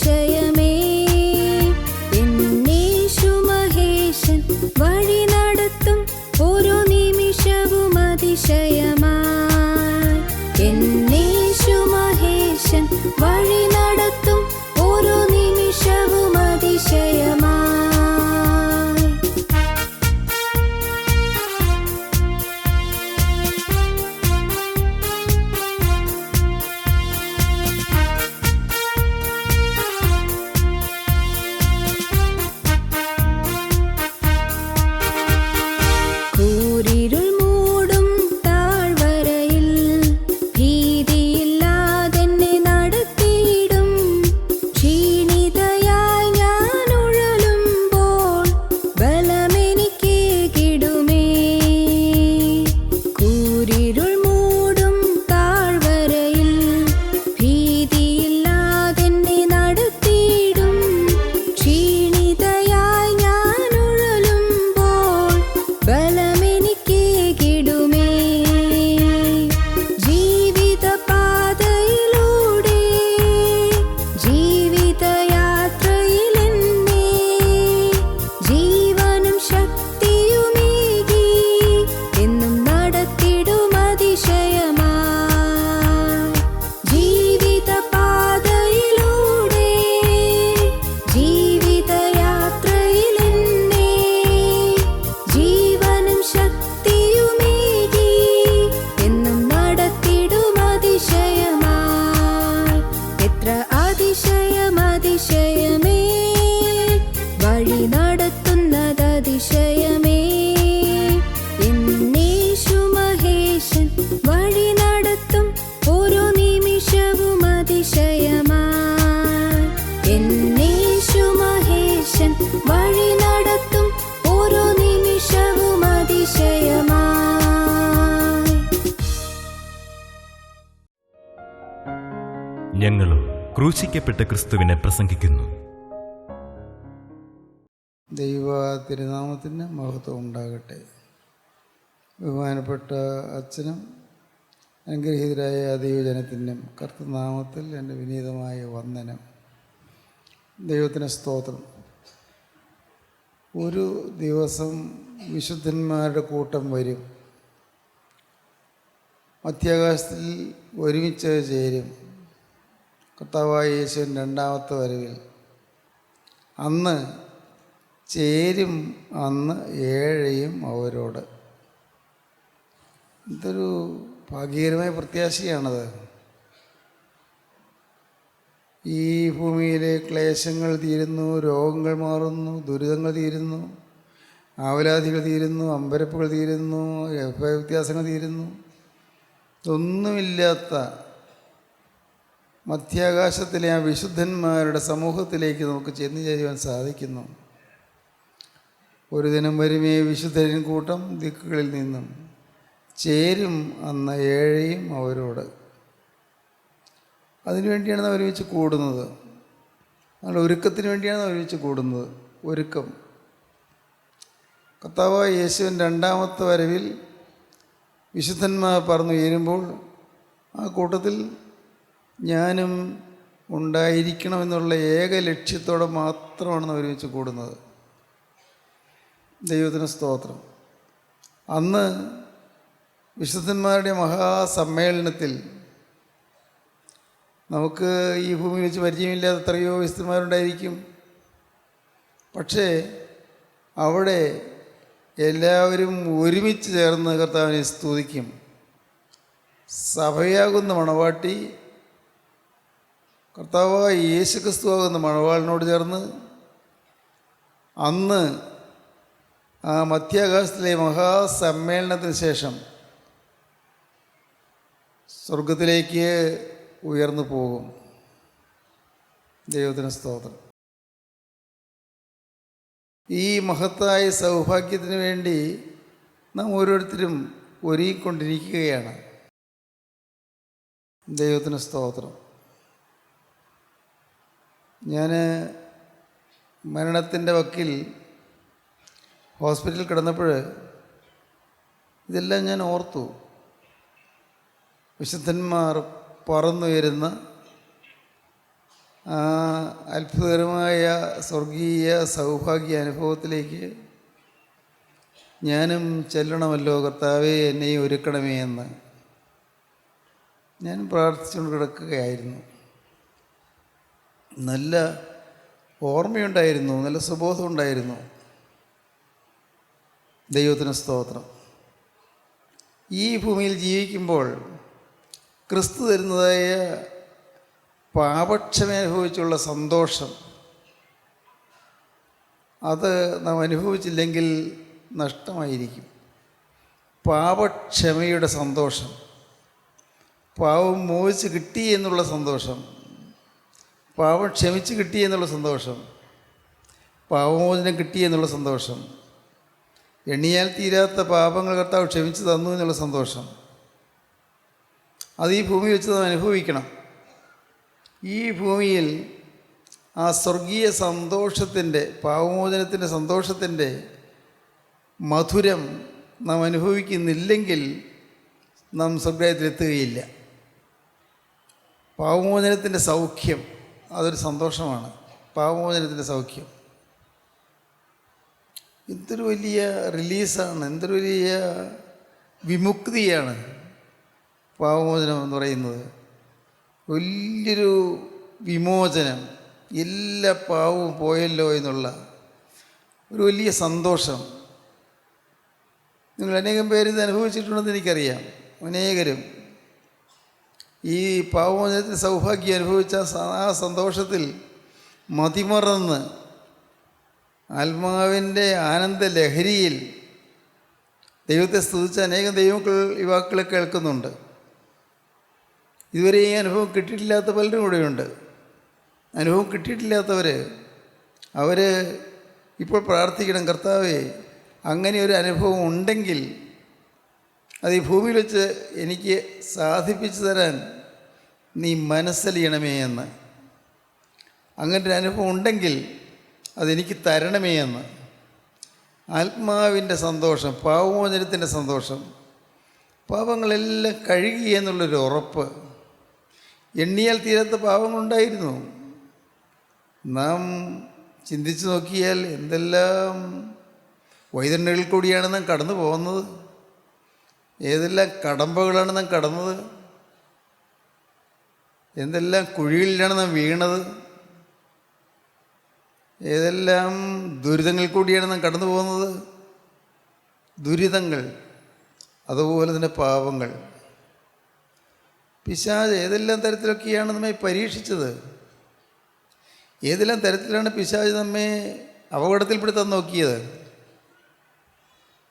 അതിശയമേ എന്നേശു മഹേശൻ വഴി നടത്തും ഓരോ നിമിഷവും അതിശയമായി എന്നേശു മഹേശൻ വഴി നടത്തും ഓരോ നിമിഷവും അതിശയമായി കൂരിരുൾ മൂടും താഴ്വരയിൽ ഭീതിയില്ലാതെന്നെ നടത്തിയിടും ക്ഷീണിതയായി ഞാൻ ഉഴലുമ്പോൾ ബലമെനിക്കേകിടുമേ കൂരിരുൾ മൂടും താഴ്വരയിൽ ഭീതിയില്ലാതെന്നെ നടത്തിയിടും ക്ഷീണിതയായി ഞാൻ ഉഴലുമ്പോൾ ബലമെനിക്കേകിടുമേ ജീവിതപാതയിലൂടെ ജീവിതയാത്രയിലെന്നെ ജീവനും ശക്തിയുമേകി എന്നും നടത്തിടും അതിശയമായി ജീവിതപാതയിലൂടെ ജീവിതയാത്രയിലെന്നെ ജീവനും ശക്തിയുമേകി എന്നും നടത്തിടും അതിശയമായി എത്ര അതിശയം അതിശയമേ വഴി നടത്തുന്നത് അതിശയമേ എന്നേശു മഹേശൻ വഴി നടത്തും ഓരോ നിമിഷവും അതിശയമായി എന്നേശു മഹേശൻ വഴി നടത്തും ഓരോ നിമിഷവും അതിശയമായി ഞങ്ങളും ക്രൂശിക്കപ്പെട്ട ക്രിസ്തുവിനെ പ്രസംഗിക്കുന്നു. ദൈവ തിരുനാമത്തിന് മഹത്വം ഉണ്ടാകട്ടെ. ബഹുമാനപ്പെട്ട അച്ഛനും അനുഗ്രഹീതരായ ദൈവജനത്തിനും കർത്തൃനാമത്തിൽ എൻ്റെ വിനീതമായ വന്ദനം. ദൈവത്തിന് സ്തോത്രം. ഒരു ദിവസം വിശുദ്ധന്മാരുടെ കൂട്ടം വരും, മധ്യാകാശത്തിൽ ഒരുമിച്ച് ചേരും. കർത്താവായ യേശുവിൻ രണ്ടാമത്തെ വരവിൽ അന്ന് ചേരും, അന്ന് ഏഴയും അവരോട്. ഇതൊരു ഭാഗ്യകരമായ പ്രത്യാശയാണത്. ഈ ഭൂമിയിലെ ക്ലേശങ്ങൾ തീരുന്നു, രോഗങ്ങൾ മാറുന്നു, ദുരിതങ്ങൾ തീരുന്നു, ആവലാതികൾ തീരുന്നു, അമ്പരപ്പുകൾ തീരുന്നു, വ്യത്യാസങ്ങൾ തീരുന്നു. ഇതൊന്നുമില്ലാത്ത മധ്യാകാശത്തിലെ ആ വിശുദ്ധന്മാരുടെ സമൂഹത്തിലേക്ക് നമുക്ക് ചെന്നു ചേരുവാൻ സാധിക്കുന്നു. ഒരു ദിനം വരുമേ വിശുദ്ധരിൻ കൂട്ടം ദിക്കുകളിൽ നിന്നും ചേരും, അന്ന് ഏഴയും അവരോട്. അതിനുവേണ്ടിയാണ് നാം ഒരുമിച്ച് കൂടുന്നത്. നമ്മൾ ഒരുക്കത്തിന് വേണ്ടിയാണ് നാം ഒരുമിച്ച് കൂടുന്നത്. ഒരുക്കം. കർത്താവായ യേശുവിൻ രണ്ടാമത്തെ വരവിൽ വിശുദ്ധന്മാർ പറന്നുയരുമ്പോൾ ആ കൂട്ടത്തിൽ ഞാനും ഉണ്ടായിരിക്കണമെന്നുള്ള ഏക ലക്ഷ്യത്തോടെ മാത്രമാണ് നാം ഒരുമിച്ച് കൂടുന്നത്. ദൈവത്തിന് സ്തോത്രം. അന്ന് വിശുദ്ധന്മാരുടെ മഹാസമ്മേളനത്തിൽ നമുക്ക് ഈ ഭൂമിയിൽ വെച്ച് പരിചയമില്ലാത്ത എത്രയോ വിശുദ്ധന്മാരുണ്ടായിരിക്കും. പക്ഷേ അവിടെ എല്ലാവരും ഒരുമിച്ച് ചേർന്ന് കർത്താവിനെ സ്തുതിക്കും. സഭയാകുന്ന മണവാട്ടി കർത്താവായ യേശു ക്രിസ്തുവാകുന്ന മണവാളിനോട് ചേർന്ന് അന്ന് ആ മധ്യാകാശത്തിലെ മഹാസമ്മേളനത്തിന് ശേഷം സ്വർഗത്തിലേക്ക് ഉയർന്നു പോകും. ദൈവത്തിന് സ്തോത്രം. ഈ മഹത്തായ സൗഭാഗ്യത്തിന് വേണ്ടി നാം ഓരോരുത്തരും ഒരുങ്ങിക്കൊണ്ടിരിക്കുകയാണ്. ദൈവത്തിന് സ്തോത്രം. ഞാൻ മരണത്തിൻ്റെ വക്കിൽ ഹോസ്പിറ്റലിൽ കിടന്നപ്പോൾ ഇതെല്ലാം ഞാൻ ഓർത്തു. വിശുദ്ധന്മാർ പറന്നുയരുന്ന ആ അത്ഭുതകരമായ സ്വർഗീയ സൗഭാഗ്യ അനുഭവത്തിലേക്ക് ഞാനും ചെല്ലണമല്ലോ. കർത്താവേ, എന്നെയും ഒരുക്കണമേ എന്ന് ഞാൻ പ്രാർത്ഥിച്ചുകൊണ്ട് കിടക്കുകയായിരുന്നു. നല്ല ഓർമ്മയുണ്ടായിരുന്നു, നല്ല സുബോധം ഉണ്ടായിരുന്നു. ദൈവത്തിന് സ്തോത്രം. ഈ ഭൂമിയിൽ ജീവിക്കുമ്പോൾ ക്രിസ്തു തരുന്നതായ പാപക്ഷമ അനുഭവിച്ചുള്ള സന്തോഷം, അത് നാം അനുഭവിച്ചില്ലെങ്കിൽ നഷ്ടമായിരിക്കും. പാപക്ഷമയുടെ സന്തോഷം, പാവം മോചിച്ച് കിട്ടി എന്നുള്ള സന്തോഷം, പാവം ക്ഷമിച്ച് കിട്ടി എന്നുള്ള സന്തോഷം, പാവമോചനം കിട്ടി എന്നുള്ള സന്തോഷം, എണ്ണിയാൽ തീരാത്ത പാപങ്ങൾ കർത്താവ് ക്ഷമിച്ച് തന്നു എന്നുള്ള സന്തോഷം, അത് ഈ ഭൂമി വെച്ച് നാം അനുഭവിക്കണം. ഈ ഭൂമിയിൽ ആ സ്വർഗീയ സന്തോഷത്തിൻ്റെ, പാവമോചനത്തിൻ്റെ സന്തോഷത്തിൻ്റെ മധുരം നാം അനുഭവിക്കുന്നില്ലെങ്കിൽ നാം സ്വർഗത്തിലെത്തുകയില്ല. പാവമോചനത്തിൻ്റെ സൗഖ്യം അതൊരു സന്തോഷമാണ്. പാവമോചനത്തിൻ്റെ സൗഖ്യം എന്തൊരു വലിയ റിലീസാണ്, എന്തൊരു വലിയ വിമുക്തിയാണ് പാവമോചനം എന്ന് പറയുന്നത്. വലിയൊരു വിമോചനം, എല്ലാ പാവവും പോയല്ലോ എന്നുള്ള ഒരു വലിയ സന്തോഷം. നിങ്ങൾ അനേകം പേര് ഇത് അനുഭവിച്ചിട്ടുണ്ടെന്ന് എനിക്കറിയാം. അനേകരും ഈ പാവമോചനത്തിന് സൗഭാഗ്യം അനുഭവിച്ച ആ സന്തോഷത്തിൽ മതിമറന്ന് ആത്മാവിൻ്റെ ആനന്ദ ലഹരിയിൽ ദൈവത്തെ സ്തുതിച്ച അനേകം യുവാക്കളെ കേൾക്കുന്നുണ്ട്. ഇതുവരെ ഈ അനുഭവം കിട്ടിയിട്ടില്ലാത്ത പലരും കൂടെയുണ്ട്. അനുഭവം കിട്ടിയിട്ടില്ലാത്തവർ അവർ ഇപ്പോൾ പ്രാർത്ഥിക്കണം, കർത്താവേ, അങ്ങനെ ഒരു അനുഭവം ഉണ്ടെങ്കിൽ അത് ഈ ഭൂമിയിൽ വെച്ച് എനിക്ക് സാധിപ്പിച്ചു തരാൻ നീ മനസ്സലിയണമേ എന്ന്. അങ്ങനെ ഒരു അനുഭവം ഉണ്ടെങ്കിൽ അതെനിക്ക് തരണമേ എന്ന്. ആത്മാവിൻ്റെ സന്തോഷം, പാവമോചനത്തിൻ്റെ സന്തോഷം, പാപങ്ങളെല്ലാം കഴുകി എന്നുള്ളൊരു ഉറപ്പ്. എണ്ണിയാൽ തീരാത്ത പാപങ്ങളുണ്ടായിരുന്നു. നാം ചിന്തിച്ചു നോക്കിയാൽ എന്തെല്ലാം വൈതരണികളിൽ കൂടിയാണ് നാം കടന്നു പോകുന്നത്, ഏതെല്ലാം കടമ്പകളാണ് നാം കടന്നത്, എന്തെല്ലാം കുഴികളിലാണ് നാം വീണത്, ഏതെല്ലാം ദുരിതങ്ങളിൽ കൂടിയാണ് നാം കടന്നു പോകുന്നത്. ദുരിതങ്ങൾ, അതുപോലെ തന്നെ പാപങ്ങൾ. പിശാച് ഏതെല്ലാം തരത്തിലൊക്കെയാണ് നമ്മെ പരീക്ഷിച്ചത്, ഏതെല്ലാം തരത്തിലാണ് പിശാച് നമ്മെ അപകടത്തിൽപ്പെടുത്താൻ നോക്കിയത്,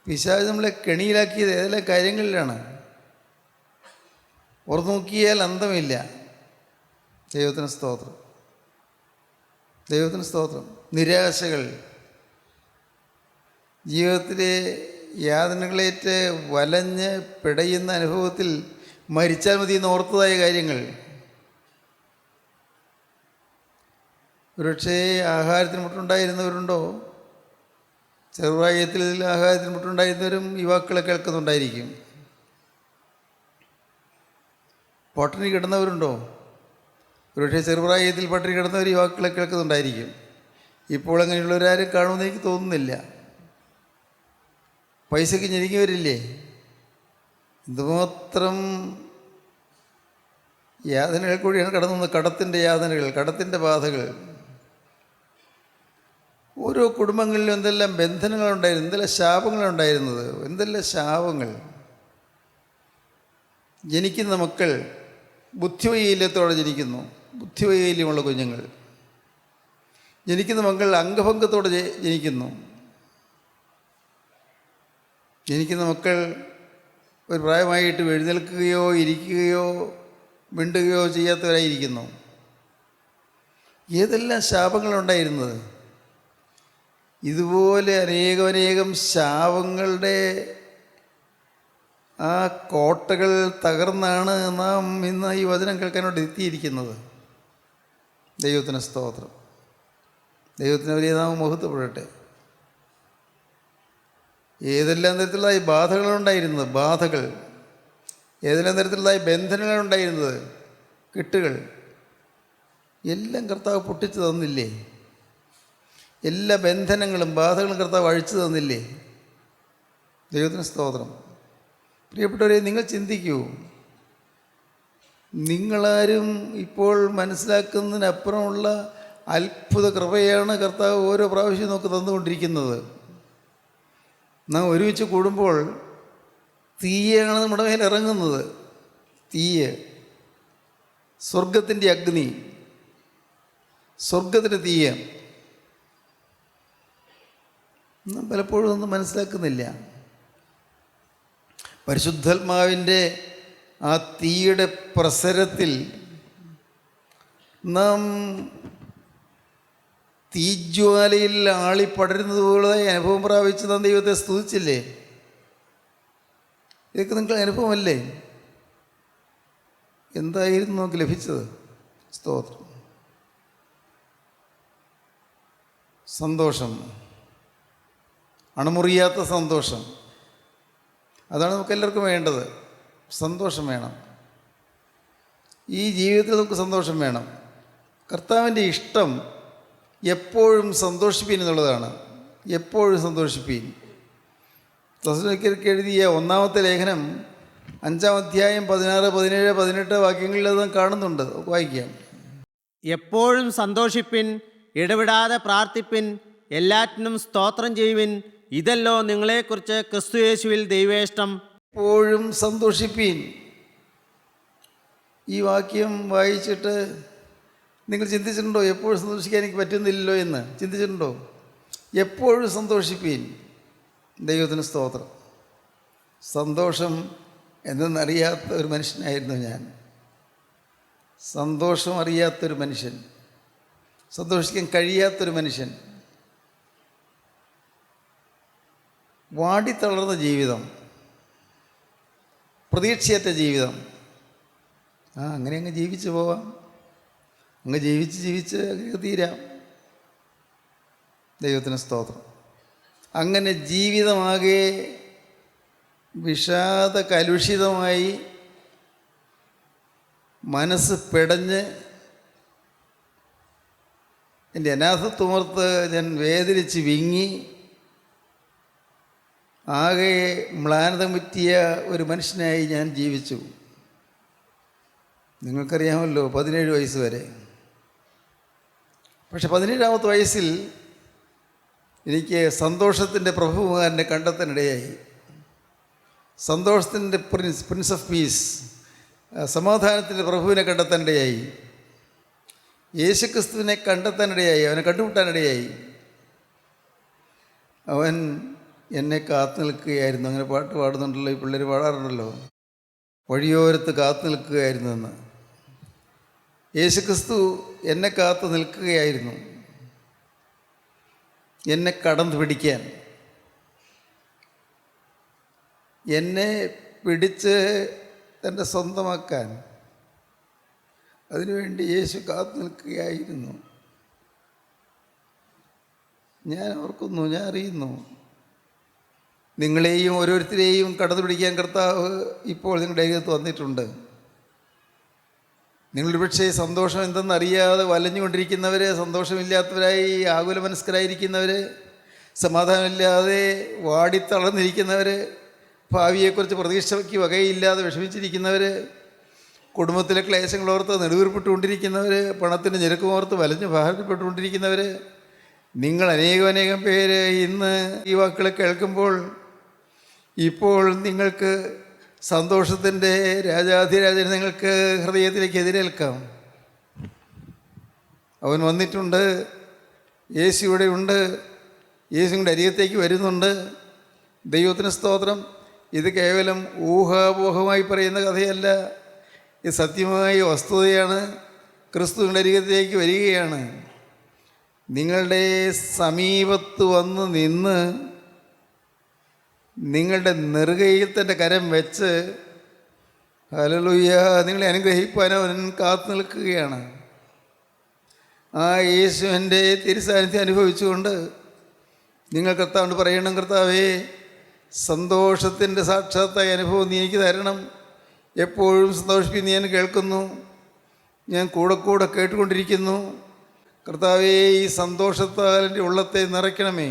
പിശാച് നമ്മളെ കെണിയിലാക്കിയത് ഏതെല്ലാം കാര്യങ്ങളിലാണ്. ഓർത്ത് നോക്കിയാൽ അന്തമില്ല. ദൈവത്തിന് സ്തോത്രം, ദൈവത്തിന് സ്തോത്രം. നിരാശകൾ, ജീവിതത്തിലെ യാതനകളേറ്റ് വലഞ്ഞ് പിടയുന്ന അനുഭവത്തിൽ മരിച്ചാൽ മതി എന്ന് ഓർത്തതായ കാര്യങ്ങൾ. ഒരുപക്ഷേ ആഹാരത്തിന് മുട്ടുണ്ടായിരുന്നവരുണ്ടോ? ചെറുപ്രായത്തിൽ ആഹാരത്തിന് മുട്ടുണ്ടായിരുന്നവരും യുവാക്കളെ കേൾക്കുന്നുണ്ടായിരിക്കും. പട്ടിണി കിടന്നവരുണ്ടോ? ഒരുപക്ഷേ ചെറുപ്രായത്തിൽ പട്ടിണി കിടന്നവർ യുവാക്കളെ കേൾക്കുന്നുണ്ടായിരിക്കും. ഇപ്പോൾ അങ്ങനെയുള്ളവരാരും കാണുമെന്ന് എനിക്ക് തോന്നുന്നില്ല. പൈസയ്ക്ക് ഞെരുങ്ങിയവരില്ലേ? എന്തുമാത്രം യാതനകൾ കൂടിയാണ് കടന്നു. കടത്തിൻ്റെ യാതനകൾ, കടത്തിൻ്റെ ബാധകൾ. ഓരോ കുടുംബങ്ങളിലും എന്തെല്ലാം ബന്ധനങ്ങളുണ്ടായിരുന്നു, എന്തെല്ലാം ശാപങ്ങളുണ്ടായിരുന്നത്, എന്തെല്ലാം ശാപങ്ങൾ. ജനിക്കുന്ന മക്കൾ ബുദ്ധിവൈകല്യത്തോടെ ജനിക്കുന്നു, ബുദ്ധിവൈകല്യമുള്ള കുഞ്ഞുങ്ങൾ. ജനിക്കുന്ന മക്കൾ അംഗഭംഗത്തോടെ ജനിക്കുന്നു. ജനിക്കുന്ന മക്കൾ ഒരു പ്രായമായിട്ട് എഴുന്നേൽക്കുകയോ ഇരിക്കുകയോ മിണ്ടുകയോ ചെയ്യാത്തവരായിരിക്കുന്നു. ഏതെല്ലാം ശാപങ്ങളുണ്ടായിരുന്നത്. ഇതുപോലെ അനേകം ശാപങ്ങളുടെ ആ കോട്ടകൾ തകർന്നാണ് നാം ഇന്ന് ഈ വചനം കേൾക്കാനോട് എത്തിയിരിക്കുന്നത്. ദൈവത്തിന് സ്തോത്രം, ദൈവത്തിന് വലിയ നാമം മഹത്വപ്പെടട്ടെ. ഏതെല്ലാം തരത്തിലുള്ളതായി ബാധകളുണ്ടായിരുന്നത്, ബാധകൾ, ഏതെല്ലാം തരത്തിലുള്ളതായി ബന്ധനങ്ങളുണ്ടായിരുന്നത്, കെട്ടുകൾ. എല്ലാം കർത്താവ് പൊട്ടിച്ചു തന്നില്ലേ? എല്ലാ ബന്ധനങ്ങളും ബാധകളും കർത്താവ് അഴിച്ചു തന്നില്ലേ? ദൈവത്തിന് സ്തോത്രം. പ്രിയപ്പെട്ടവരെ, നിങ്ങൾ ചിന്തിക്കൂ, നിങ്ങളാരും ഇപ്പോൾ മനസ്സിലാക്കുന്നതിനപ്പുറമുള്ള അത്ഭുത കൃപയാണ് കർത്താവ് ഓരോ പ്രാവശ്യവും നമുക്ക് തന്നുകൊണ്ടിരിക്കുന്നത്. നാം ഒരുമിച്ച് കൂടുമ്പോൾ തീയാണ് നമ്മുടെ മേൽ ഇറങ്ങുന്നത്. തീയ്, സ്വർഗത്തിൻ്റെ അഗ്നി, സ്വർഗത്തിൻ്റെ തീയ നാം പലപ്പോഴും ഒന്നും മനസ്സിലാക്കുന്നില്ല. പരിശുദ്ധാത്മാവിൻ്റെ ആ തീയുടെ പ്രസരത്തിൽ നാം തീജ്വാലയിൽ ആളിപ്പടരുന്നത് പോലെ അനുഭവം പ്രാപിച്ച് നാം ദൈവത്തെ സ്തുതിച്ചില്ലേ? ഇതൊക്കെ നിങ്ങൾക്ക് അനുഭവമല്ലേ? എന്തായിരുന്നു നമുക്ക് ലഭിച്ചത്? സ്തോത്രം. സന്തോഷം, അണമുറിയാത്ത സന്തോഷം. അതാണ് നമുക്ക് എല്ലാവർക്കും വേണ്ടത്. സന്തോഷം വേണം. ഈ ജീവിതത്തിൽ നമുക്ക് സന്തോഷം വേണം. കർത്താവിൻ്റെ ഇഷ്ടം എപ്പോഴും സന്തോഷിപ്പീൻ എന്നുള്ളതാണ്. എപ്പോഴും സന്തോഷിപ്പീൻ. തെസ്സലോനിക്കർക്ക് എഴുതിയ 1-ാമത്തെ ലേഖനം 5-ാം അധ്യായം 16, 17, 18 വാക്യങ്ങളിൽ അത് കാണുന്നുണ്ട്. വായിക്കാം. എപ്പോഴും സന്തോഷിപ്പിൻ, ഇടവിടാതെ പ്രാർത്ഥിപ്പിൻ, എല്ലാറ്റിനും സ്തോത്രം ചെയ്യുവിൻ, ഇതല്ലോ നിങ്ങളെക്കുറിച്ച് ക്രിസ്തുയേശുവിൽ ദൈവേഷ്ടം. എപ്പോഴും സന്തോഷിപ്പീൻ. ഈ വാക്യം വായിച്ചിട്ട് നിങ്ങൾ ചിന്തിച്ചിട്ടുണ്ടോ? എപ്പോഴും സന്തോഷിക്കാൻ എനിക്ക് പറ്റുന്നില്ലല്ലോ എന്ന് ചിന്തിച്ചിട്ടുണ്ടോ? എപ്പോഴും സന്തോഷിപ്പീൻ. ദൈവത്തിന് സ്തോത്രം. സന്തോഷം എന്തെന്നറിയാത്ത ഒരു മനുഷ്യനായിരുന്നു ഞാൻ. സന്തോഷം അറിയാത്തൊരു മനുഷ്യൻ, സന്തോഷിക്കാൻ കഴിയാത്തൊരു മനുഷ്യൻ, വാടിത്തളർന്ന ജീവിതം, പ്രതീക്ഷയറ്റ ജീവിതം. അങ്ങനെ അങ്ങ് ജീവിച്ചു പോവാം. അങ്ങ് ജീവിച്ച് അങ്ങ് തീരാം. ദൈവത്തിന് സ്തോത്രം. അങ്ങനെ ജീവിതമാകെ വിഷാദ കലുഷിതമായി, മനസ്സ് പിടഞ്ഞ് എൻ്റെ അനാഥത്വമോർത്ത് ഞാൻ വേദനിച്ച് വിങ്ങി ആകെ മ്ലാനത മുറ്റിയ ഒരു മനുഷ്യനായി ഞാൻ ജീവിച്ചു. നിങ്ങൾക്കറിയാമല്ലോ, 17 വയസ്സ് വരെ. പക്ഷെ 17-ാമത്തെ വയസ്സിൽ എനിക്ക് സന്തോഷത്തിൻ്റെ പ്രഭുകുമാരനെ കണ്ടെത്താനിടയായി. സന്തോഷത്തിൻ്റെ പ്രിൻസ് ഓഫ് പീസ്, സമാധാനത്തിൻ്റെ പ്രഭുവിനെ കണ്ടെത്താനിടയായി. യേശുക്രിസ്തുവിനെ കണ്ടെത്താനിടയായി. അവനെ കണ്ടുമുട്ടാനിടയായി. അവൻ എന്നെ കാത്തു നിൽക്കുകയായിരുന്നു. അങ്ങനെ പാട്ട് പാടുന്നുണ്ടല്ലോ, ഈ പിള്ളേർ പാടാറുണ്ടല്ലോ, വഴിയോരത്ത് കാത്തു നിൽക്കുകയായിരുന്നു എന്ന്. യേശുക്രിസ്തു എന്നെ കാത്തു നിൽക്കുകയായിരുന്നു, എന്നെ കടന്നു പിടിക്കാൻ, എന്നെ പിടിച്ച് തൻ്റെ സ്വന്തമാക്കാൻ. അതിനുവേണ്ടി യേശു കാത്തു നിൽക്കുകയായിരുന്നു. ഞാൻ ഓർക്കുന്നു, ഞാൻ അറിയുന്നു, നിങ്ങളെയും ഓരോരുത്തരെയും കടന്നു പിടിക്കാൻ കർത്താവ് ഇപ്പോൾ നിങ്ങളുടെ അരികത്ത് വന്നിട്ടുണ്ട്. നിങ്ങൾ പക്ഷേ സന്തോഷം എന്തെന്നറിയാതെ വലഞ്ഞുകൊണ്ടിരിക്കുന്നവർ, സന്തോഷമില്ലാത്തവരായി ആകുലമനസ്കരായിരിക്കുന്നവർ, സമാധാനമില്ലാതെ വാടിത്തളർന്നിരിക്കുന്നവർ, ഭാവിയെക്കുറിച്ച് പ്രതീക്ഷയ്ക്ക് വകയില്ലാതെ വിഷമിച്ചിരിക്കുന്നവർ, കുടുംബത്തിലെ ക്ലേശങ്ങളോർത്ത് നെടുവീർപ്പെട്ടുകൊണ്ടിരിക്കുന്നവർ, പണത്തിൻ്റെ ഞെരുക്കമോർത്ത് വലഞ്ഞ് ഭാരപ്പെട്ടുകൊണ്ടിരിക്കുന്നവർ, നിങ്ങൾ അനേകം പേര് ഇന്ന് ഈ വാക്കുകൾ കേൾക്കുമ്പോൾ ഇപ്പോൾ നിങ്ങൾക്ക് സന്തോഷത്തിൻ്റെ രാജാധിരാജനെ നിങ്ങൾക്ക് ഹൃദയത്തിലേക്ക് എതിരേൽക്കാം. അവൻ വന്നിട്ടുണ്ട്. യേശു ഇവിടെ ഉണ്ട്. യേശുവിൻ്റെ അരികത്തേക്ക് വരുന്നുണ്ട്. ദൈവത്തിന് സ്തോത്രം. ഇത് കേവലം ഊഹാപോഹമായി പറയുന്ന കഥയല്ല. ഇത് സത്യമായ വസ്തുതയാണ്. ക്രിസ്തുവിൻ്റെ അരികത്തേക്ക് വരികയാണ്. നിങ്ങളുടെ സമീപത്ത് വന്ന് നിന്ന് നിങ്ങളുടെ നെറുകയിൽ തൻ്റെ കരം വെച്ച് ഹല്ലേലൂയ നിങ്ങളെ അനുഗ്രഹിപ്പാൻ അവൻ കാത്തു നിൽക്കുകയാണ്. ആ യേശുവിൻ്റെ തിരുസാന്നിധ്യം അനുഭവിച്ചുകൊണ്ട് നിങ്ങൾ കർത്താവിനോട് പറയണം, കർത്താവേ, സന്തോഷത്തിൻ്റെ സാക്ഷാത്തായ അനുഭവം നീ എനിക്ക് തരണം. എപ്പോഴും സന്തോഷിപ്പിച്ച് ഞാൻ കേൾക്കുന്നു. ഞാൻ കൂടെ കൂടെ കേട്ടുകൊണ്ടിരിക്കുന്നു. കർത്താവേ, ഈ സന്തോഷത്താൽ എൻ്റെ ഉള്ളത്തെ നിറയ്ക്കണമേ.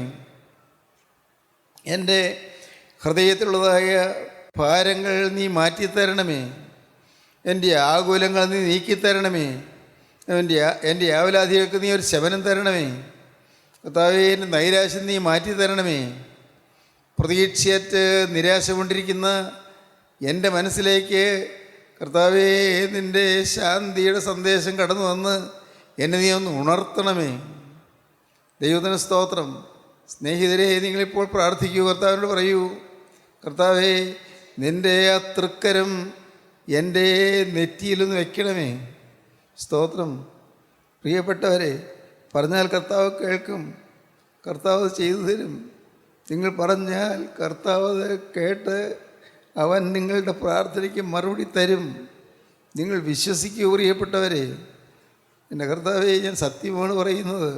എൻ്റെ ഹൃദയത്തിലുള്ളതായ ഭാരങ്ങൾ നീ മാറ്റിത്തരണമേ. എൻ്റെ ആകുലങ്ങൾ നീ നീക്കിത്തരണമേ. എൻ്റെ ആവലാധികൾക്ക് നീ ഒരു ശമനം തരണമേ. കർത്താവേ, എൻ്റെ നൈരാശ്യം നീ മാറ്റിത്തരണമേ. പ്രതീക്ഷയറ്റ് നിരാശ കൊണ്ടിരിക്കുന്ന എൻ്റെ മനസ്സിലേക്ക് കർത്താവേ, നിൻ്റെ ശാന്തിയുടെ സന്ദേശം കടന്നു വന്ന് എന്നെ നീ ഒന്ന് ഉണർത്തണമേ. ദൈവത്തിന് സ്തോത്രം. സ്നേഹിതരെ, നിങ്ങളിപ്പോൾ പ്രാർത്ഥിക്കൂ. കർത്താവിനോട് പറയൂ, കർത്താവേ, നിൻ്റെ ആ തൃക്കരം എൻ്റെ നെറ്റിയിലൊന്ന് വെക്കണമേ. സ്തോത്രം. പ്രിയപ്പെട്ടവരെ, പറഞ്ഞാൽ കർത്താവ് കേൾക്കും. കർത്താവ് ചെയ്തു തരും. നിങ്ങൾ പറഞ്ഞാൽ കർത്താവ് കേട്ട് അവൻ നിങ്ങളുടെ പ്രാർത്ഥനയ്ക്ക് മറുപടി തരും. നിങ്ങൾ വിശ്വസിക്കൂ പ്രിയപ്പെട്ടവരെ. എൻ്റെ കർത്താവേ, ഞാൻ സത്യമാണ് പറയുന്നത്.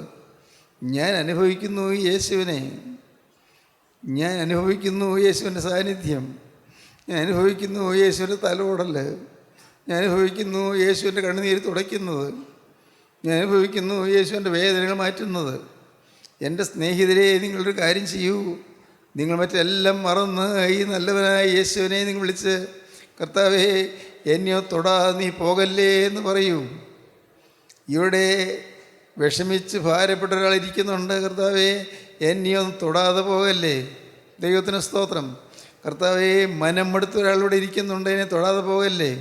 ഞാൻ അനുഭവിക്കുന്നു യേശുവിനെ. ഞാൻ അനുഭവിക്കുന്നു യേശുവിൻ്റെ സാന്നിധ്യം. ഞാൻ അനുഭവിക്കുന്നു യേശുവിൻ്റെ തലോടൽ. ഞാൻ അനുഭവിക്കുന്നു യേശുവിൻ്റെ കണ്ണുനീര് തുടയ്ക്കുന്നത്. ഞാൻ അനുഭവിക്കുന്നു യേശുവിൻ്റെ വേദനകൾ മാറ്റുന്നത്. എൻ്റെ സ്നേഹിതരെ, നിങ്ങളൊരു കാര്യം ചെയ്യൂ. നിങ്ങൾ മറ്റെല്ലാം മറന്ന് ഈ നല്ലവനായ യേശുവിനെ നിങ്ങൾ വിളിച്ച്, കർത്താവേ, എന്നെയോ തൊടാ നീ പോകല്ലേ എന്ന് പറയൂ. ഇവിടെ വിഷമിച്ച് ഭാരപ്പെട്ട ഒരാളിരിക്കുന്നുണ്ട്. കർത്താവേ, എന്നെയോ തൊടാതെ പോകല്ലേ. ദൈവത്തിന് സ്തോത്രം. കർത്താവേ, മനം മടുത്ത ഒരാളിവിടെ ഇരിക്കുന്നുണ്ട്, എന്നെ തൊടാതെ പോകല്ലേ.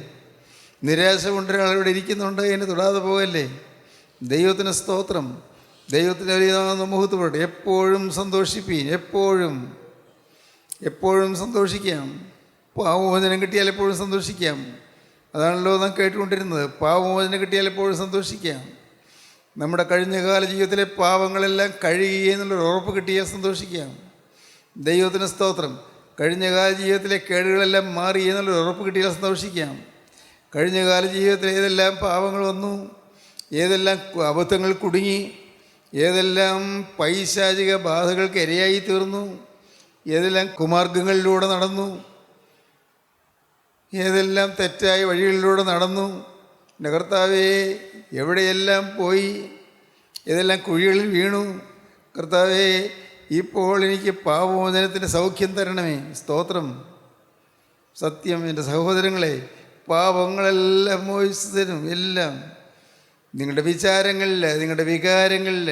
നിരാശ കൊണ്ട് ഒരാളിവിടെ ഇരിക്കുന്നുണ്ട്, എന്നെ തൊടാതെ പോകല്ലേ. ദൈവത്തിന് സ്തോത്രം. ദൈവത്തിൻ്റെ വലിയ മുഹൂർത്തപ്പെടട്ടെ. എപ്പോഴും സന്തോഷിപ്പീൻ. എപ്പോഴും സന്തോഷിക്കാം. പാവമോചനം കിട്ടിയാൽ എപ്പോഴും സന്തോഷിക്കാം. അതാണല്ലോ നാം കേട്ടുകൊണ്ടിരുന്നത്. പാവമോചനം കിട്ടിയാൽ എപ്പോഴും സന്തോഷിക്കാം. നമ്മുടെ കഴിഞ്ഞകാല ജീവിതത്തിലെ പാവങ്ങളെല്ലാം കഴുകി എന്നുള്ളൊരു ഉറപ്പ് കിട്ടിയാൽ സന്തോഷിക്കാം. ദൈവത്തിന് സ്തോത്രം. കഴിഞ്ഞകാല ജീവിതത്തിലെ കേടുകളെല്ലാം മാറി എന്നുള്ളൊരു ഉറപ്പ് കിട്ടിയാൽ സന്തോഷിക്കാം. കഴിഞ്ഞകാല ജീവിതത്തിൽ ഏതെല്ലാം പാവങ്ങൾ വന്നു, ഏതെല്ലാം അബദ്ധങ്ങൾ കുടുങ്ങി, ഏതെല്ലാം പൈശാചിക ബാധകൾക്ക് ഇരയായി തീർന്നു, ഏതെല്ലാം കുമാർഗങ്ങളിലൂടെ നടന്നു, ഏതെല്ലാം തെറ്റായ വഴികളിലൂടെ നടന്നു. എൻ്റെ കർത്താവേ, എവിടെയെല്ലാം പോയി, ഏതെല്ലാം കുഴികളിൽ വീണു. കർത്താവേ, ഇപ്പോൾ എനിക്ക് പാപമോചനത്തിൻ്റെ സൗഖ്യം തരണമേ. സ്തോത്രം. സത്യം. എൻ്റെ സഹോദരങ്ങളെ, പാപങ്ങളെല്ലാം മോചിച്ചു തരും. എല്ലാം നിങ്ങളുടെ വിചാരങ്ങളിൽ, നിങ്ങളുടെ വികാരങ്ങളിൽ,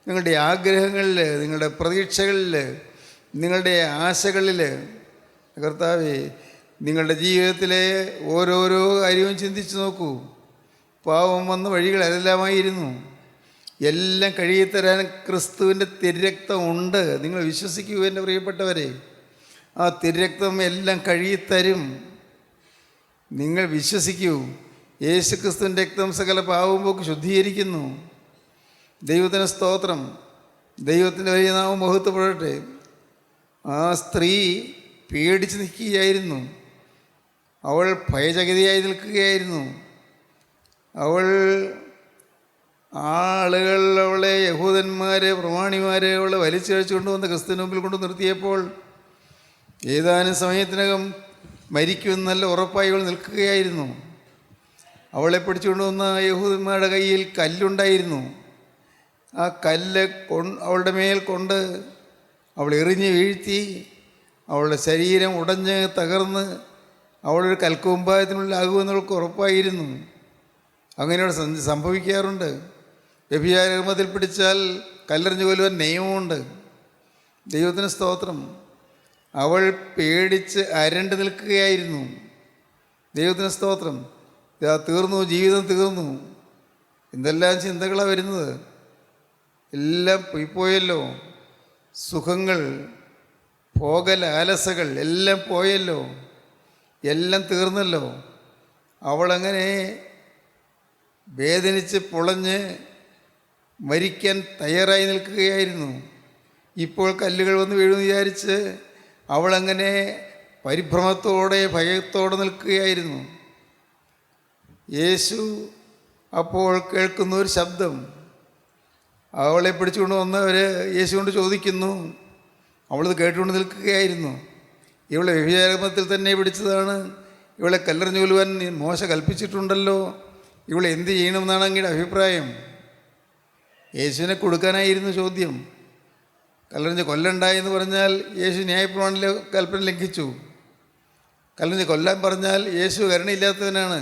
നിങ്ങളുടെ ആഗ്രഹങ്ങളിൽ, നിങ്ങളുടെ പ്രതീക്ഷകളിൽ, നിങ്ങളുടെ ആശകളിൽ. കർത്താവേ, നിങ്ങളുടെ ജീവിതത്തിലെ ഓരോരോ കാര്യവും ചിന്തിച്ച് നോക്കൂ. പാവം വന്ന വഴികൾ അതെല്ലാമായിരുന്നു. എല്ലാം കഴുകിത്തരാൻ ക്രിസ്തുവിൻ്റെ തിരുരക്തം ഉണ്ട്. നിങ്ങൾ വിശ്വസിക്കൂ എൻ്റെ പ്രിയപ്പെട്ടവരെ. ആ തിരുരക്തം എല്ലാം കഴുകിത്തരും. നിങ്ങൾ വിശ്വസിക്കൂ. യേശു ക്രിസ്തുവിൻ്റെ രക്തം സകല പാവവും പോക്ക് ശുദ്ധീകരിക്കുന്നു. ദൈവത്തിന് സ്തോത്രം. ദൈവത്തിൻ്റെ വലിയ നാമം മഹത്വപ്പെടട്ടെ. ആ സ്ത്രീ പേടിച്ച് നിൽക്കുകയായിരുന്നു. അവൾ ഭയചകിതയായി നിൽക്കുകയായിരുന്നു. ആളുകൾ അവളെ, യഹൂദന്മാർ, പ്രമാണിമാർ അവളെ വലിച്ചഴിച്ചു കൊണ്ടുവന്ന് ക്രിസ്തുവിന് മുമ്പിൽ കൊണ്ടു നിർത്തിയപ്പോൾ ഏതാനും സമയത്തിനകം മരിക്കുമെന്നല്ല ഉറപ്പായി അവൾ നിൽക്കുകയായിരുന്നു. അവളെ പിടിച്ചുകൊണ്ടുവന്ന യഹൂദന്മാരുടെ കയ്യിൽ കല്ലുണ്ടായിരുന്നു. ആ കല്ല് അവളുടെ മേൽ കൊണ്ട് അവൾ എറിഞ്ഞ് വീഴ്ത്തി. അവളുടെ ശരീരം ഉടഞ്ഞ് തകർന്ന് അവളൊരു കൽക്കുമ്പായത്തിനുള്ളിലാകുമെന്നവൾക്ക് ഉറപ്പായിരുന്നു. അങ്ങനെയോട് സംഭവിക്കാറുണ്ട്. വ്യഭിചാരകർമ്മത്തിൽ പിടിച്ചാൽ കല്ലെറിഞ്ഞു കൊല്ലുവാൻ നിയമമുണ്ട്. ദൈവത്തിന് സ്തോത്രം. അവൾ പേടിച്ച് അരണ്ട് നിൽക്കുകയായിരുന്നു. ദൈവത്തിന് സ്തോത്രം. ഇതാ തീർന്നു, ജീവിതം തീർന്നു. എന്തെല്ലാം ചിന്തകളാണ് വരുന്നത്. എല്ലാം പോയല്ലോ. സുഖങ്ങൾ, ഭോഗലാലസകൾ എല്ലാം പോയല്ലോ. എല്ലാം തീർന്നല്ലോ. അവളങ്ങനെ വേദനിച്ച് പൊളഞ്ഞ് മരിക്കാൻ തയ്യാറായി നിൽക്കുകയായിരുന്നു. ഇപ്പോൾ കല്ലുകൾ വന്ന് വീഴുമെന്ന് വിചാരിച്ച് അവളങ്ങനെ പരിഭ്രമത്തോടെ, ഭയത്തോടെ നിൽക്കുകയായിരുന്നു. യേശു അപ്പോൾ കേൾക്കുന്ന ഒരു ശബ്ദം. അവളെ പിടിച്ചുകൊണ്ട് വന്നവർ യേശു കൊണ്ട് ചോദിക്കുന്നു. അവളത് കേട്ടുകൊണ്ട് നിൽക്കുകയായിരുന്നു. ഇവളെ വ്യഭിചാരകർമ്മത്തിൽ തന്നെ പിടിച്ചതാണ്. ഇവളെ കല്ലെറിഞ്ഞു കൊല്ലുവാൻ മോശ കൽപ്പിച്ചിട്ടുണ്ടല്ലോ ഇവൾ എന്ത് ചെയ്യണമെന്നാണ് അങ്ങയുടെ അഭിപ്രായം? യേശുവിനെ കൊടുക്കാനായിരുന്നു ചോദ്യം. കല്ലെറിഞ്ഞ് കൊല്ലണ്ടായെന്ന് പറഞ്ഞാൽ യേശു ന്യായപ്രമാണത്തിലെ കൽപ്പന ലംഘിച്ചു. കല്ലെറിഞ്ഞ് കൊല്ലാൻ പറഞ്ഞാൽ യേശു കരുണയില്ലാത്തവനാണ്.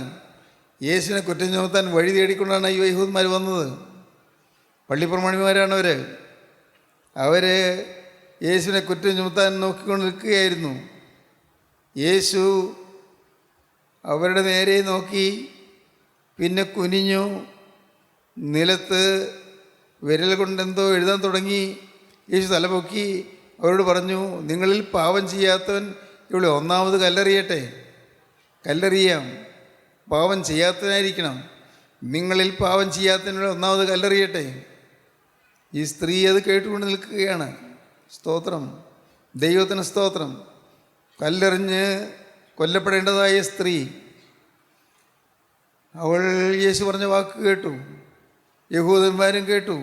യേശുവിനെ കുറ്റം ചുമത്താൻ വഴി തേടിക്കൊണ്ടാണ് ഈ യഹൂദന്മാർ വന്നത്. പള്ളിപ്രമാണിമാരാണ് അവർ യേശുവിനെ കുറ്റം ചുമത്താൻ നോക്കിക്കൊണ്ട് നിൽക്കുകയായിരുന്നു. യേശു അവരുടെ നേരെ നോക്കി, പിന്നെ കുനിഞ്ഞു, നിലത്ത് വിരൽ കൊണ്ടെന്തോ എഴുതാൻ തുടങ്ങി. യേശു തലപൊക്കി അവരോട് പറഞ്ഞു, നിങ്ങളിൽ പാപം ചെയ്യാത്തവൻ ഇവിടെ ഒന്നാമത് കല്ലെറിയട്ടെ. കല്ലെറിയാം, പാപം ചെയ്യാത്തവനായിരിക്കണം. നിങ്ങളിൽ പാപം ചെയ്യാത്തവനിവിടെ ഒന്നാമത് കല്ലെറിയട്ടെ. ഈ സ്ത്രീ അത് കേട്ടുകൊണ്ട് നിൽക്കുകയാണ്. സ്തോത്രം, ദൈവത്തിന് സ്തോത്രം. കല്ലെറിഞ്ഞ് കൊല്ലപ്പെടേണ്ടതായ സ്ത്രീ, അവൾ യേശു പറഞ്ഞ വാക്ക് കേട്ടു. യഹൂദന്മാരും കേട്ടു.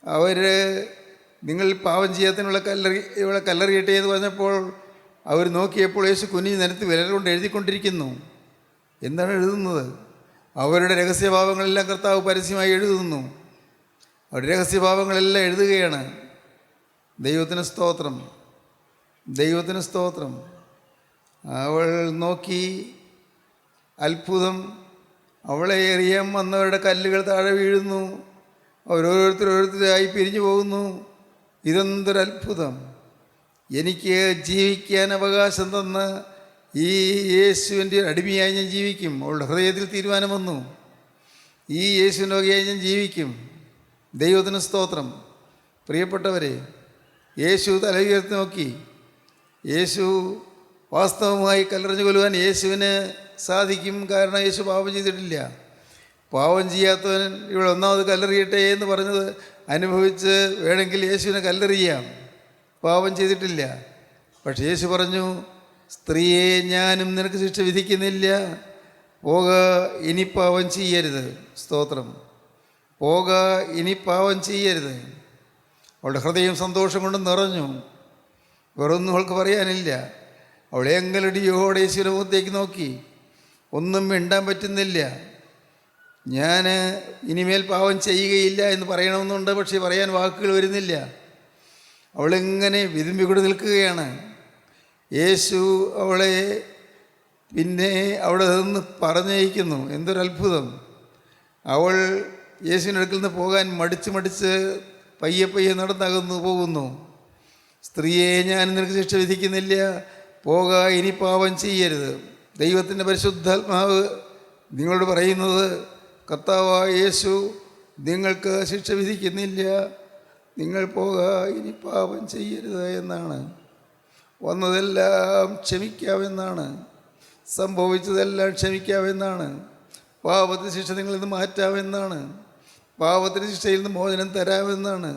അവർ നിങ്ങൾ പാപം ചെയ്യാത്തതിനുള്ള ഇവിടെ കല്ലെറിയട്ടെ എന്ന് പറഞ്ഞപ്പോൾ അവർ നോക്കിയപ്പോൾ യേശു കുനിഞ്ഞ് നിലത്ത് വിരൽ കൊണ്ട് എഴുതിക്കൊണ്ടിരിക്കുന്നു. എന്താണ് എഴുതുന്നത്? അവരുടെ രഹസ്യഭാവങ്ങളെല്ലാം കർത്താവ് പരസ്യമായി എഴുതുന്നു. അവരുടെ രഹസ്യഭാവങ്ങളെല്ലാം എഴുതുകയാണ്. ദൈവത്തിന് സ്തോത്രം, ദൈവത്തിന് സ്തോത്രം. അവൾ നോക്കി, അത്ഭുതം. അവളെ എറിയാൻ വന്നവരുടെ കല്ലുകൾ താഴെ വീഴുന്നു. ഓരോരുത്തരായി പിരിഞ്ഞു പോകുന്നു. ഇതെന്തൊരത്ഭുതം! എനിക്ക് ജീവിക്കാൻ അവകാശം തന്ന ഈ യേശുവിൻ്റെ അടിമയായി ഞാൻ ജീവിക്കും. അവളുടെ ഹൃദയത്തിൽ തീരുമാനം വന്നു, ഈ യേശുവിൻ്റെ വകയായി ഞാൻ ജീവിക്കും. ദൈവത്തിന് സ്തോത്രം. പ്രിയപ്പെട്ടവരെ, യേശു തല ഉയർത്തി നോക്കി. യേശു വാസ്തവമായി കല്ലെറിഞ്ഞു കൊല്ലുവാൻ യേശുവിന് സാധിക്കും. കാരണം യേശു പാപം ചെയ്തിട്ടില്ല. പാവം ചെയ്യാത്തവൻ ഇവിടെ ഒന്നാമത് കല്ലെറിയട്ടെ എന്ന് പറഞ്ഞത് അനുഭവിച്ച് വേണമെങ്കിൽ യേശുവിനെ കല്ലെറിയാം. പാപം ചെയ്തിട്ടില്ല. പക്ഷേ യേശു പറഞ്ഞു, സ്ത്രീയെ, ഞാനും നിനക്ക് ശിക്ഷ വിധിക്കുന്നില്ല. പോക, ഇനി പാവം ചെയ്യരുത്. സ്തോത്രം. പോക, ഇനി പാവം ചെയ്യരുത്. അവളുടെ ഹൃദയം സന്തോഷം കൊണ്ട് നിറഞ്ഞു. വേറൊന്നും അവൾക്ക് പറയാനില്ല. അവളെ എങ്കലടിയോടെ യേശുവിൻ്റെ മുഖത്തേക്ക് നോക്കി. ഒന്നും മിണ്ടാൻ പറ്റുന്നില്ല. ഞാൻ ഇനിമേൽ പാവം ചെയ്യുകയില്ല എന്ന് പറയണമെന്നുണ്ട്, പക്ഷേ പറയാൻ വാക്കുകൾ വരുന്നില്ല. അവളെങ്ങനെ വിതുമ്പിക്കൂടി നിൽക്കുകയാണ്. യേശു അവളെ പിന്നെ അവിടെ നിന്ന് പറഞ്ഞയക്കുന്നു. എന്തൊരത്ഭുതം! അവൾ യേശുവിൻ്റെ അടുക്കൽ നിന്ന് പോകാൻ മടിച്ച് പയ്യെ നടന്നകന്നു പോകുന്നു. സ്ത്രീയെ, ഞാൻ നിനക്ക് ശിക്ഷ വിധിക്കുന്നില്ല. പോക, ഇനി പാപം ചെയ്യരുത്. ദൈവത്തിൻ്റെ പരിശുദ്ധാത്മാവ് നിങ്ങളോട് പറയുന്നത്, കർത്താവായ യേശു നിങ്ങൾക്ക് ശിക്ഷ വിധിക്കുന്നില്ല. നിങ്ങൾ പോക, ഇനി പാപം ചെയ്യരുത് എന്നാണ്. വന്നതെല്ലാം ക്ഷമിക്കാമെന്നാണ്. സംഭവിച്ചതെല്ലാം ക്ഷമിക്കാമെന്നാണ്. പാപത്തിൻ്റെ ശിക്ഷ നിങ്ങളിൽ നിന്ന് മാറ്റാമെന്നാണ്. പാപത്തിൻ്റെ ശിക്ഷയിൽ നിന്ന് മോചനം തരാമെന്നാണ്.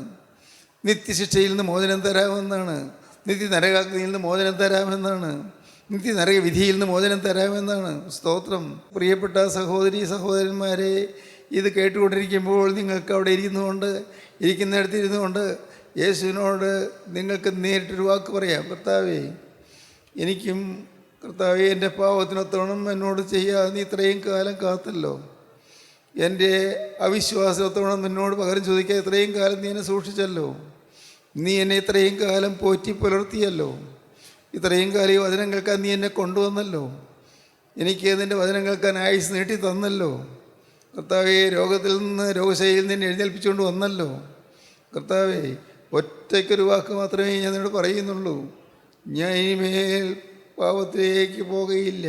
നിത്യശിക്ഷയിൽ നിന്ന് മോചനം തരാമെന്നാണ്. നിത്യനരകാഗ്നിയിൽ നിന്ന് മോചനം തരാമെന്നാണ്. നിത്യനരകവിധിയിൽ നിന്ന് മോചനം തരാമെന്നാണ്. സ്തോത്രം. പ്രിയപ്പെട്ട സഹോദരീ സഹോദരന്മാരെ, ഇത് കേട്ടുകൊണ്ടിരിക്കുമ്പോൾ നിങ്ങൾക്ക് അവിടെ ഇരിക്കുന്നിടത്ത് ഇരുന്നുകൊണ്ട് യേശുവിനോട് നിങ്ങൾക്ക് നേരിട്ടൊരു വാക്ക് പറയാം. കർത്താവേ, എനിക്കും കർത്താവേ, എൻ്റെ പാവത്തിനൊത്തോണം എന്നോട് ചെയ്യാതെ നീ ഇത്രയും കാലം കാത്തല്ലോ. എൻ്റെ അവിശ്വാസത്തോളം എന്നോട് പകരം ചോദിക്കാൻ ഇത്രയും കാലം നീ എന്നെ സൂക്ഷിച്ചല്ലോ. നീ എന്നെ ഇത്രയും കാലം പോറ്റി പുലർത്തിയല്ലോ. ഇത്രയും കാലം ഈ വചനം കേൾക്കാൻ നീ എന്നെ കൊണ്ടുവന്നല്ലോ. എനിക്ക് നിൻ്റെ വചനം കേൾക്കാൻ ആയുസ് നീട്ടി തന്നല്ലോ. കർത്താവേ, രോഗത്തിൽ നിന്ന് രോഗശൈലിയിൽ നിന്ന് എഴുന്നേൽപ്പിച്ചുകൊണ്ട് വന്നല്ലോ. കർത്താവേ, ഒറ്റയ്ക്കൊരു വാക്ക് മാത്രമേ ഞാൻ നിന്നോട് പറയുന്നുള്ളൂ. ഞാൻ ഇനിമേൽ പാപത്തിലേക്ക് പോകുകയില്ല.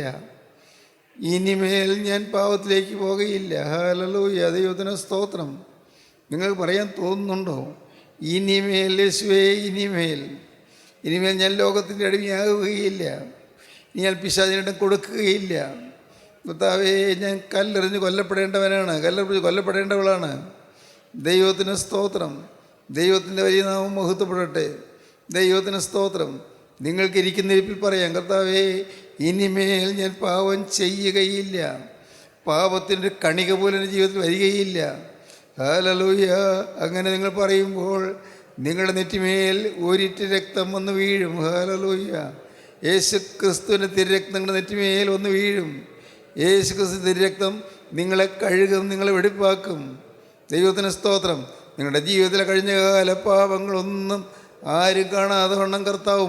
ഇനിമേൽ ഞാൻ പാപത്തിലേക്ക് പോകുകയില്ല. ഹല്ലേലൂയ, ദൈവത്തിന് സ്തോത്രം. നിങ്ങൾക്ക് പറയാൻ തോന്നുന്നുണ്ടോ? ഇനിമേൽ യേശുവേ, ഇനിമേൽ ഞാൻ ലോകത്തിൻ്റെ അടിമയാകുകയില്ല. ഇനി ഞാൻ പിശാചിനിടം കൊടുക്കുകയില്ല. കർത്താവേ, ഞാൻ കല്ലെറിഞ്ഞ് കൊല്ലപ്പെടേണ്ടവനാണ്, കല്ലെറിഞ്ഞ് കൊല്ലപ്പെടേണ്ടവളാണ്. ദൈവത്തിന് സ്തോത്രം. ദൈവത്തിൻ്റെ വലിയ നാമം മഹത്വപ്പെടട്ടെ. ദൈവത്തിന് സ്തോത്രം. നിങ്ങൾക്ക് ഇരിക്കുന്നിരിപ്പിൽ പറയാം, കർത്താവേ, ഇനിമേൽ ഞാൻ പാപം ചെയ്യുകയില്ല. പാപത്തിൻ്റെ കണിക പോലും എൻ്റെ ജീവിതത്തിൽ വരികയില്ല. ഹല്ലേലൂയ. അങ്ങനെ നിങ്ങൾ പറയുമ്പോൾ നിങ്ങളുടെ നെറ്റിമേൽ ഒരിറ്റ് രക്തം വന്ന് വീഴും. ഹല്ലേലൂയ. യേശു ക്രിസ്തുവിൻ്റെ തിരുരക്തം നിങ്ങളുടെ നെറ്റിമേൽ വന്ന് വീഴും. യേശു ക്രിസ്തു തിരുരക്തം നിങ്ങളെ കഴുകും, നിങ്ങളെ വെടിപ്പാക്കും. ദൈവത്തിന് സ്തോത്രം. നിങ്ങളുടെ ജീവിതത്തിലെ കഴിഞ്ഞ കാല പാപങ്ങളൊന്നും ആരും കാണാതെ വണ്ണം കർത്താവ്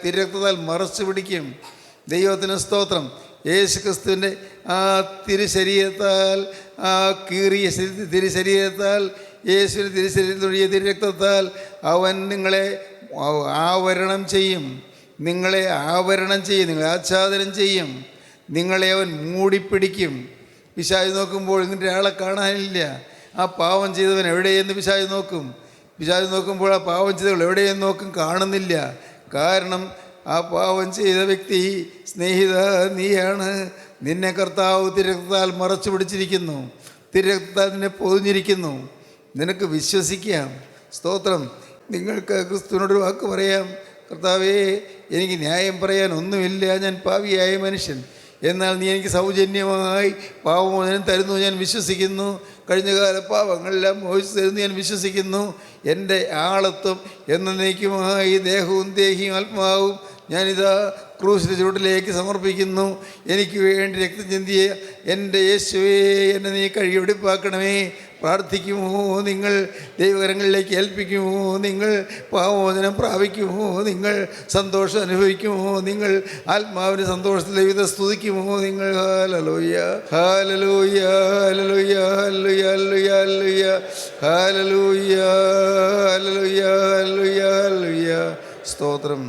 തിരക്തത്താൽ മറച്ചു പിടിക്കും. ദൈവത്തിന് സ്തോത്രം. യേശു ക്രിസ്തുവിൻ്റെ ആ തിരുശരീരത്താൽ, ആ കീറിയ തിരുശരീരത്താൽ, യേശുവിൻ്റെ തിരുശരീരത്തിലൊഴിയ തിരുരക്തത്താൽ അവൻ നിങ്ങളെ ആവരണം ചെയ്യും. നിങ്ങളെ ആവരണം ചെയ്യും, നിങ്ങളെ ആച്ഛാദനം ചെയ്യും. നിങ്ങളെ അവൻ മൂടിപ്പിടിക്കും. പിശാച് നോക്കുമ്പോൾ ഇങ്ങനെ ഒരാളെ കാണാനില്ല. ആ പാവം ചെയ്തവൻ എവിടെയെന്ന് പിശാച് നോക്കും. പിശാച് നോക്കുമ്പോൾ ആ പാവം ചെയ്തവൾ എവിടെയെന്ന് നോക്കും, കാണുന്നില്ല. കാരണം ആ പാവം ചെയ്ത വ്യക്തി, സ്നേഹിത നീയാണ്. നിന്നെ കർത്താവ് തിരക്തത്താൽ മറച്ചു പിടിച്ചിരിക്കുന്നു, തിരക്തത്താൽ നിന്നെ പൊതിഞ്ഞിരിക്കുന്നു. നിനക്ക് വിശ്വസിക്കാം. സ്തോത്രം. നിങ്ങൾക്ക് ക്രിസ്തുവിനോടൊരു വാക്ക് പറയാം, കർത്താവേ എനിക്ക് ന്യായം പറയാൻ ഒന്നുമില്ല, ഞാൻ പാപിയായ മനുഷ്യൻ. എന്നാൽ നീ എനിക്ക് സൗജന്യമായി പാപമോചനം തരുന്നു, ഞാൻ വിശ്വസിക്കുന്നു. കഴിഞ്ഞകാല പാപങ്ങളെല്ലാം മോചിച്ച് തരുന്നു, ഞാൻ വിശ്വസിക്കുന്നു. എൻ്റെ ആളത്വം എന്നേക്കുമായി ദേഹവും ദേഹിയും ആത്മാവും ഞാനിതാ ക്രൂശിൻ്റെ ചുവട്ടിലേക്ക് സമർപ്പിക്കുന്നു. എനിക്ക് വേണ്ടി രക്തം ചിന്തിയ എൻ്റെ യേശുവേ, എന്നെ നീ കഴുകി വെടിപ്പാക്കണമേ. പ്രാർത്ഥിക്കുമോ നിങ്ങൾ? ദൈവകരങ്ങളിലേക്ക് ഏൽപ്പിക്കുമോ നിങ്ങൾ? പാവമോചനം പ്രാപിക്കുമോ നിങ്ങൾ? സന്തോഷം അനുഭവിക്കുമോ നിങ്ങൾ? ആത്മാവിൻ്റെ സന്തോഷത്തിൽ ദൈവത്തെ സ്തുതിക്കുമോ നിങ്ങൾ? Hallelujah, hallelujah, hallelujah, hallelujah, hallelujah, hallelujah, hallelujah, hallelujah, hallelujah. സ്തോത്രം.